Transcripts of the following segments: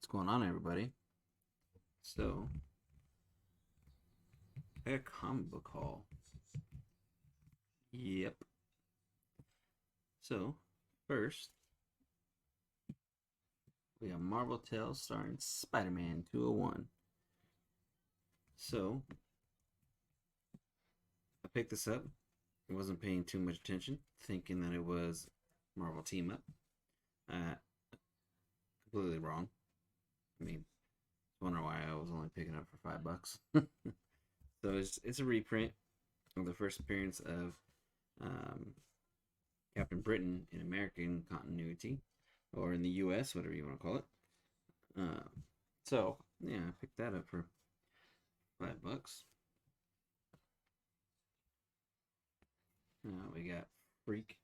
What's going on, everybody? So, a comic book haul. Yep. So, first, we have Marvel Tales starring Spider-Man 201. So, I picked this up. I wasn't paying too much attention, thinking that it was Marvel Team Up. Completely wrong. I mean, I wonder why I was only picking it up for $5. So it's a reprint of the first appearance of um, Captain Britain in American continuity, or in the U.S., whatever you want to call it. Uh, so yeah, I picked that up for $5. We got Freak,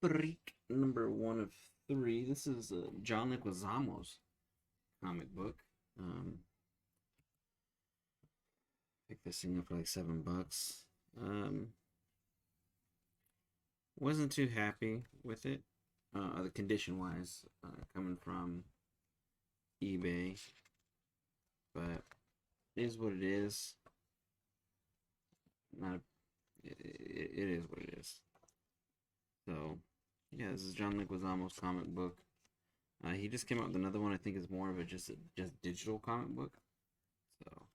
Freak number 1 of 3. This is John Leguizamo's comic book. Picked this thing up for like $7. Wasn't too happy with it, the condition wise, coming from eBay, but it is what it is. Not it is what it is. So yeah, this is John Leguizamo's comic book. He just came out with another one. I think is more of a just digital comic book. So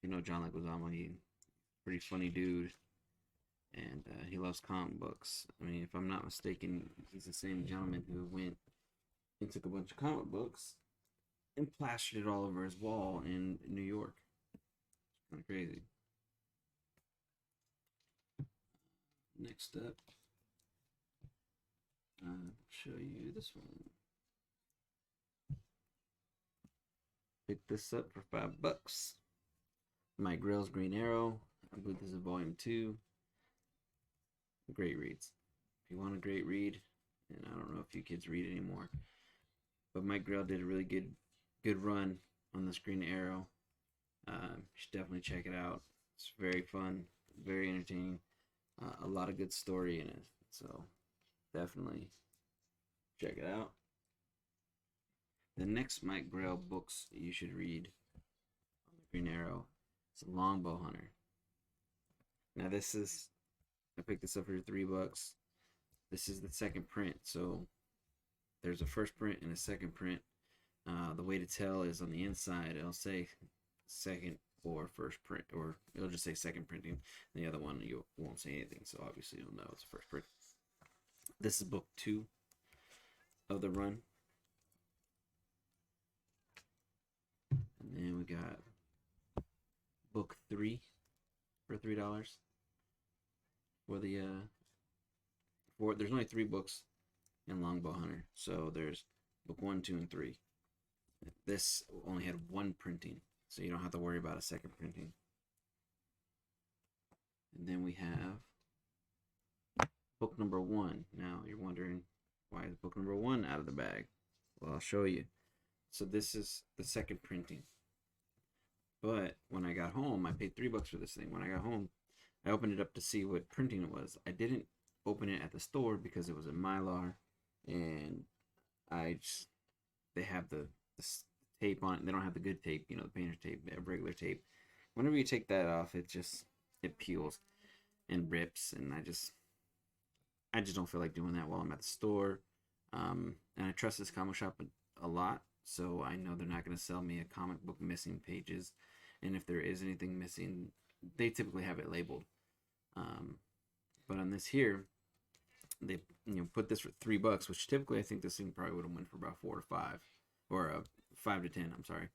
you know John Leguizamo, he pretty funny dude, and he loves comic books. I mean, if I'm not mistaken, he's the same gentleman who went and took a bunch of comic books and plastered it all over his wall in New York. It's kind of crazy. Next up, I'll show you this one. Picked this up for $5. Mike Grell's Green Arrow. I believe this is volume 2. Great reads. If you want a great read, and I don't know if you kids read anymore, but Mike Grell did a really good run on this Green Arrow. You should definitely check it out. It's very fun, very entertaining. A lot of good story in it, so definitely check it out. The next Mike Grell books you should read on the Green Arrow is Longbow Hunter. Now I picked this up for $3. This is the second print, so there's a first print and a second print. The way to tell is on the inside, it'll say second or first print, or it'll just say second printing. The other one, you won't say anything, so obviously you'll know it's the first print. This is book 2 of the run. And then we got book 3 for $3. There's only 3 books in Longbow Hunter, so there's book 1, 2, and 3. This only had 1 printing, so you don't have to worry about a second printing. And then we have book number 1. Now you're wondering, why is book number 1 out of the bag? Well, I'll show you. So this is the second printing. But when I got home, I paid $3 for this thing. When I got home, I opened it up to see what printing it was. I didn't open it at the store because it was in Mylar, and they have the tape on it. They don't have the good tape, the painter's tape, the regular tape. Whenever you take that off, it peels and rips, and I just don't feel like doing that while I'm at the store. And I trust this comic shop a lot, so I know they're not going to sell me a comic book missing pages, and if there is anything missing, they typically have it labeled. But on this here, they put this for $3, which typically I think this thing probably would have went for about 4 to 5, or 5 to 10. I'm sorry,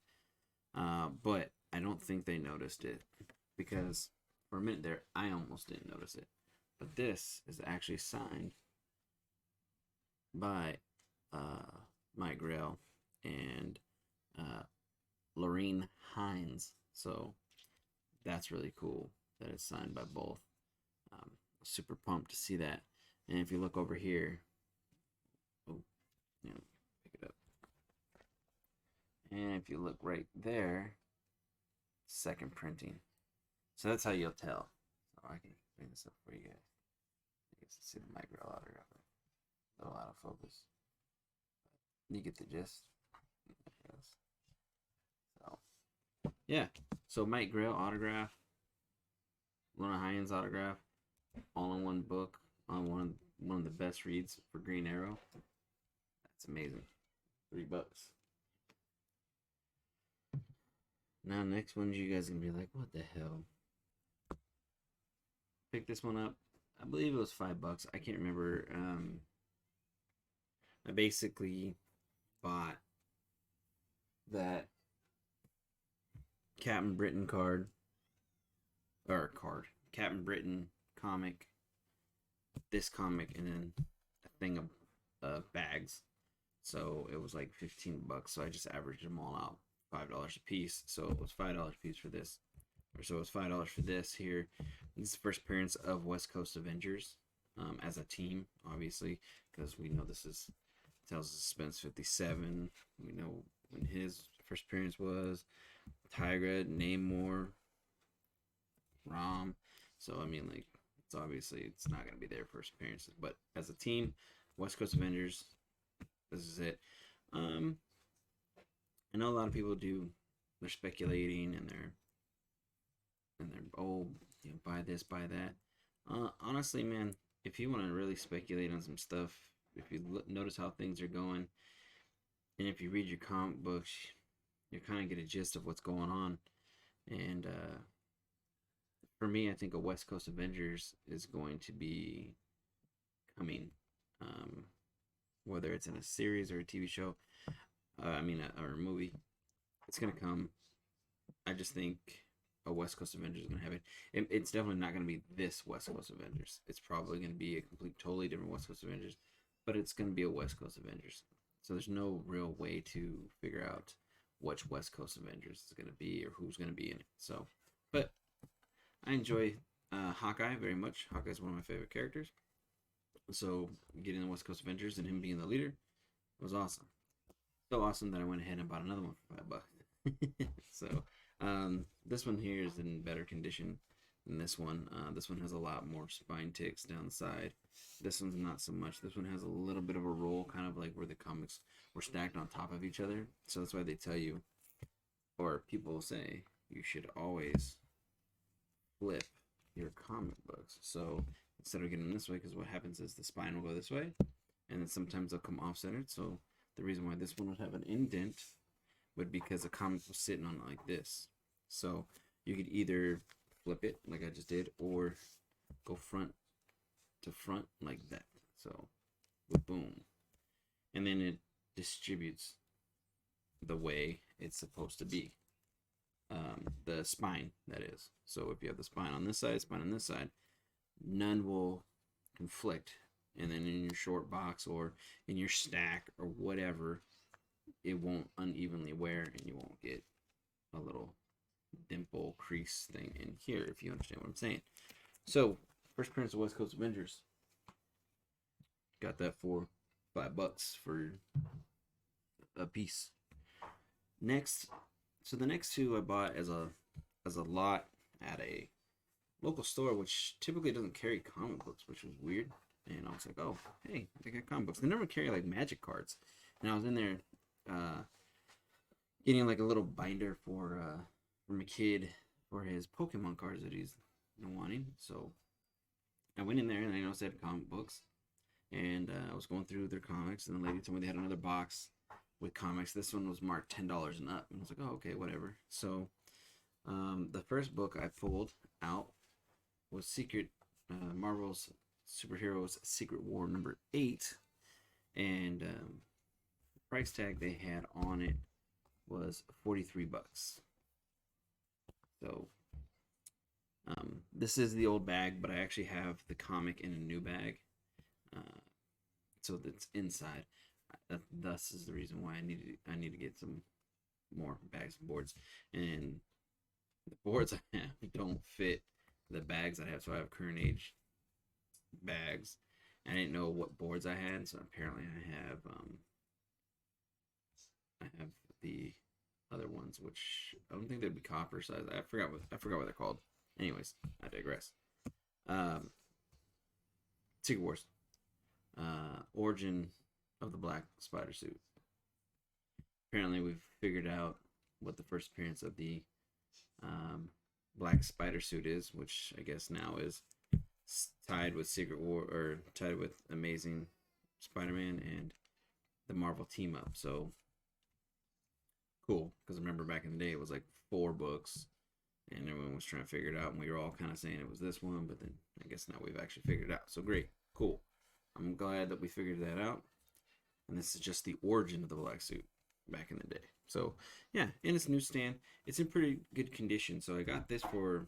but I don't think they noticed it, because for a minute there I almost didn't notice it. But this is actually signed by Mike Grell and Lorene Hines, so that's really cool that it's signed by both. Super pumped to see that. And if you look over here, pick it up. And if you look right there, second printing. So that's how you'll tell. So I can bring this up for you guys. You can see the Mike Grell autograph. A little out of focus. You get the gist. So yeah. So Mike Grail autograph, Lorna Hines autograph, all in one book on one of the best reads for Green Arrow. That's amazing. $3. Now next one, you guys gonna be like, what the hell? Pick this one up. I believe it was $5. I can't remember. I basically bought that Captain Britain Captain Britain comic, this comic, and then a thing of bags. So it was like $15. So I just averaged them all out, $5 a piece. So it was $5 a piece for this. So it was $5 for this here. This is the first appearance of West Coast Avengers as a team, obviously, because we know this is Tales of Suspense 57. We know when his first appearance was. Tigra, Namor, Rom. So I mean, like, it's obviously it's not gonna be their first appearances, but as a team, West Coast Avengers, this is it. I know a lot of people do. They're speculating and they're oh, you know, buy this, buy that. Honestly, man, if you want to really speculate on some stuff, if you notice how things are going, and if you read your comic books, you kind of get a gist of what's going on. And for me, I think a West Coast Avengers is going to be coming, whether it's in a series or a TV show. Or a movie. It's gonna come. I just think a West Coast Avengers is gonna have it. It's definitely not gonna be this West Coast Avengers. It's probably gonna be a totally different West Coast Avengers, but it's gonna be a West Coast Avengers. So there's no real way to figure out which West Coast Avengers is gonna be or who's gonna be in it. So, but I enjoy Hawkeye very much. Hawkeye is one of my favorite characters. So getting the West Coast Avengers and him being the leader was awesome. So awesome that I went ahead and bought another one for $5. So this one here is in better condition than this one. This one has a lot more spine ticks down the side. This one's not so much. This one has a little bit of a roll, kind of like where the comics were stacked on top of each other. So that's why they tell you, or people say, you should always flip your comic books. So instead of getting them this way, because what happens is the spine will go this way, and then sometimes they'll come off-centered. So the reason why this one would have an indent would be because the comic was sitting on it like this. So you could either flip it like I just did, or go front to front like that. So boom, and then it distributes the way it's supposed to be. The spine, that is. So if you have the spine on this side, spine on this side, none will conflict. And then in your short box or in your stack or whatever, it won't unevenly wear and you won't get a little dimple crease thing in here, if you understand what I'm saying. So first appearance of West Coast Avengers, got that for $5 for a piece. Next, so the next two I bought as a lot at a local store, which typically doesn't carry comic books, which was weird. And I was like, oh, hey, they got comic books. They never carry like magic cards. And I was in there getting like a little binder for my kid for his Pokemon cards that he's wanting. So I went in there and I noticed they had comic books. And I was going through their comics, and the lady told me they had another box with comics. This one was marked $10 and up. And I was like, oh, okay, whatever. So the first book I pulled out was Marvel's Superheroes Secret War number 8, and the price tag they had on it was $43. So this is the old bag, but I actually have the comic in a new bag, so that's inside. Thus is the reason why I need to get some more bags and boards, and the boards I have don't fit the bags I have, so I have current age bags. I didn't know what boards I had, so apparently I have the other ones, which I don't think they'd be copper size. I forgot what they're called. Anyways, I digress. Secret Wars, origin of the black spider suit. apparently we've figured out what the first appearance of the Black Spider suit is, which I guess now is tied with Secret War, or tied with Amazing Spider-Man and the Marvel team up. So cool, because I remember back in the day it was like 4 books and everyone was trying to figure it out, and we were all kind of saying it was this one, but then I guess now we've actually figured it out. So great, cool. I'm glad that we figured that out. And this is just the origin of the black suit back in the day. So yeah, in its newsstand, it's in pretty good condition. So I got this for,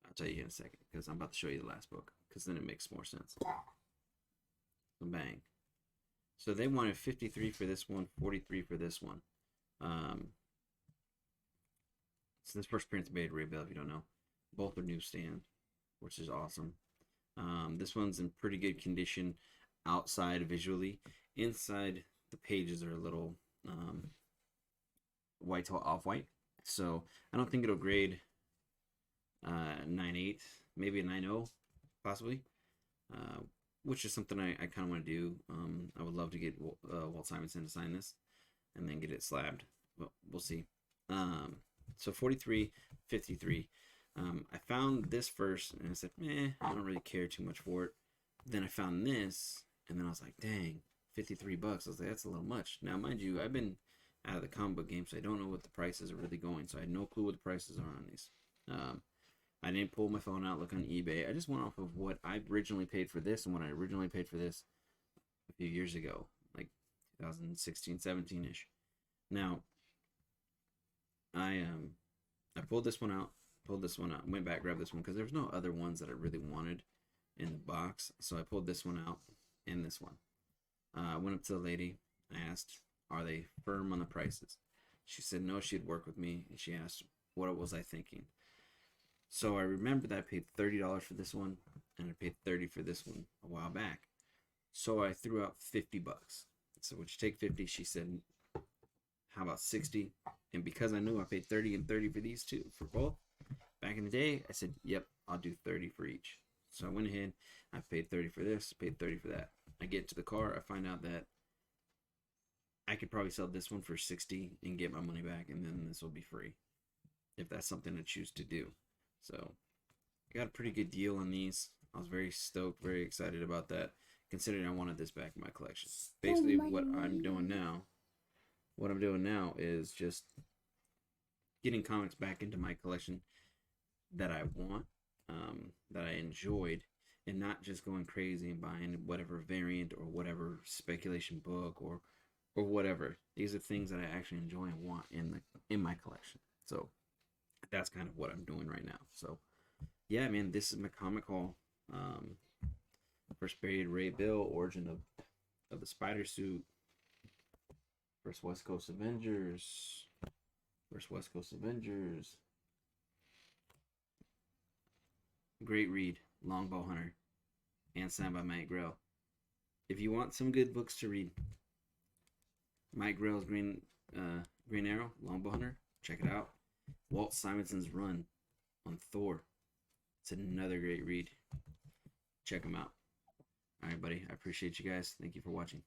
I'll tell you in a second, because I'm about to show you the last book, because then it makes more sense. So bang. So they wanted 53 for this one, 43 for this one. So this first print's made Ray Bell, if you don't know. Both are newsstand, which is awesome. This one's in pretty good condition outside visually. Inside, the pages are a little white to off-white. So I don't think it'll grade 9.8, maybe a 9.0, possibly. Which is something I kind of want to do. I would love to get Walt Simonson to sign this and then get it slabbed. Well, we'll see. So 43, 53. I found this first and I said, I don't really care too much for it. Then I found this and then I was like, dang, 53 bucks. I was like, that's a little much. Now, mind you, I've been out of the comic book game, so I don't know what the prices are really going. So I had no clue what the prices are on these. I didn't pull my phone out, look on eBay. I just went off of what I originally paid for this and what I originally paid for this a few years ago, like 2016, 17-ish. Now, I pulled this one out, went back, grabbed this one, because there was no other ones that I really wanted in the box. So I pulled this one out and this one. I went up to the lady. I asked, are they firm on the prices? She said no, she'd work with me. And she asked, what was I thinking? So I remember that I paid $30 for this one, and I paid $30 for this one a while back. So I threw out 50 bucks. So would you take 50? She said, how about 60? And because I knew I paid 30 and 30 for these two, for both, back in the day, I said, yep, I'll do 30 for each. So I went ahead, I paid 30 for this, paid 30 for that. I get to the car, I find out that I could probably sell this one for 60 and get my money back, and then this will be free, if that's something I choose to do. So I got a pretty good deal on these. I was very stoked, very excited about that, considering I wanted this back in my collection. Basically, what I'm doing now is just getting comics back into my collection that I want, that I enjoyed, and not just going crazy and buying whatever variant or whatever speculation book or whatever. These are things that I actually enjoy and want in my collection. So that's kind of what I'm doing right now. So yeah, man, this is my comic haul. First period Ray Bill, origin of the spider suit. First West Coast Avengers. Great read, Longbow Hunter, and signed by Mike Grell. If you want some good books to read, Mike Grell's Green Arrow, Longbow Hunter, check it out. Walt Simonson's run on Thor, it's another great read. Check them out. All right, buddy, I appreciate you guys. Thank you for watching.